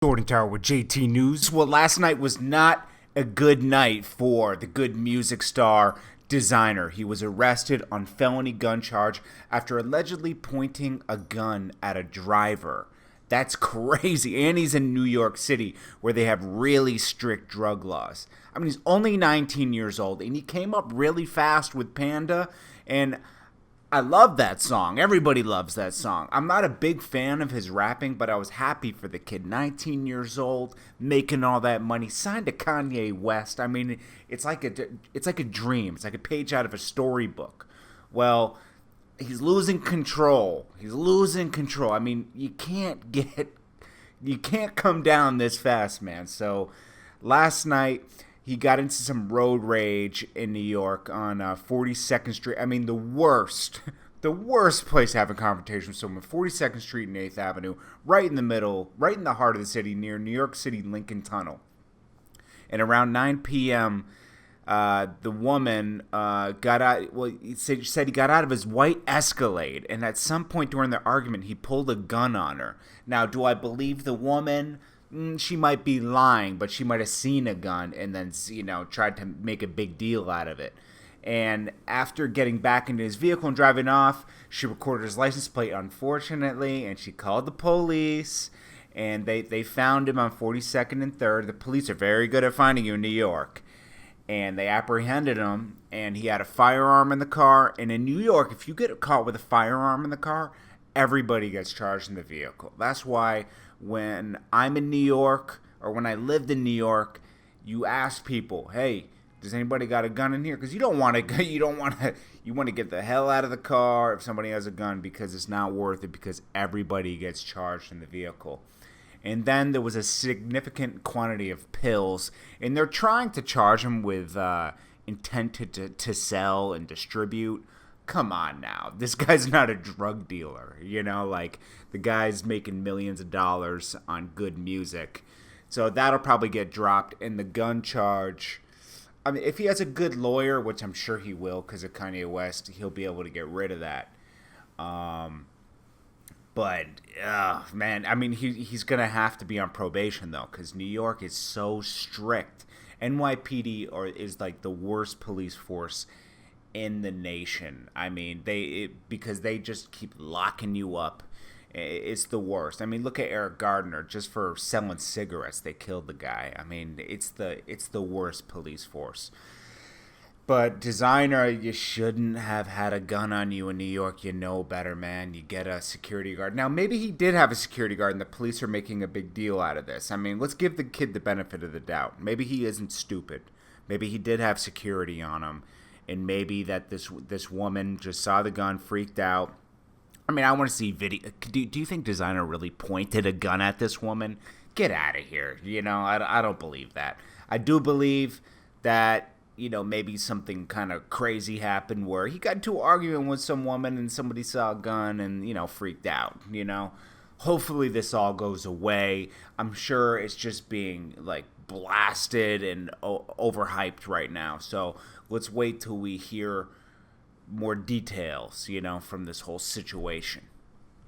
Jordan Tower with JT News. Well, last night was not a good night for the good music star Desiigner. He was arrested on felony gun charge after allegedly pointing a gun at a driver. That's crazy. And he's in New York City where they have really strict drug laws. I mean, he's only 19 years old and he came up really fast with Panda, and I love that song. Everybody loves that song. I'm not a big fan of his rapping, but I was happy for the kid. 19 years old, making all that money, signed to Kanye West. I mean, it's like a dream. It's like a page out of a storybook. Well, he's losing control. I mean, you can't come down this fast, man. So last night, he got into some road rage in New York on 42nd Street. I mean, the worst place to have a confrontation with someone. 42nd Street and 8th Avenue, right in the middle, right in the heart of the city, near New York City Lincoln Tunnel. And around 9 p.m., the woman got out. Well, he said he got out of his white Escalade, and at some point during the argument, he pulled a gun on her. Now, do I believe the woman? She might be lying, but she might have seen a gun and then, tried to make a big deal out of it. And after getting back into his vehicle and driving off, she recorded his license plate, unfortunately, and she called the police, and they found him on 42nd and 3rd. The police are very good at finding you in New York. And they apprehended him, and he had a firearm in the car. And in New York, if you get caught with a firearm in the car, everybody gets charged in the vehicle. That's why when I'm in New York, or when I lived in New York, you ask people, "Hey, does anybody got a gun in here?" Because you want to get the hell out of the car if somebody has a gun, because it's not worth it, because everybody gets charged in the vehicle. And then there was a significant quantity of pills, and they're trying to charge him with intent to sell and distribute. Come on now. This guy's not a drug dealer, the guy's making millions of dollars on good music. So that'll probably get dropped. And the gun charge, I mean, if he has a good lawyer, which I'm sure he will because of Kanye West, he'll be able to get rid of that. But, man, I mean, he's going to have to be on probation, though, because New York is so strict. NYPD is like the worst police force in the nation. I mean, because they just keep locking you up. It's the worst. I mean, look at Eric Gardner. Just for selling cigarettes, they killed the guy. I mean, it's the worst police force. But Desiigner, you shouldn't have had a gun on you in New York. You know better, man. You get a security guard. Now, maybe he did have a security guard, and the police are making a big deal out of this. I mean, let's give the kid the benefit of the doubt. Maybe he isn't stupid. Maybe he did have security on him. And maybe that this woman just saw the gun, freaked out. I mean, I want to see video. Do you think Desiigner really pointed a gun at this woman? Get out of here. I don't believe that. I do believe that, maybe something kind of crazy happened where he got into an argument with some woman and somebody saw a gun and, freaked out, Hopefully this all goes away. I'm sure it's just being, blasted and overhyped right now. So let's wait till we hear more details, from this whole situation.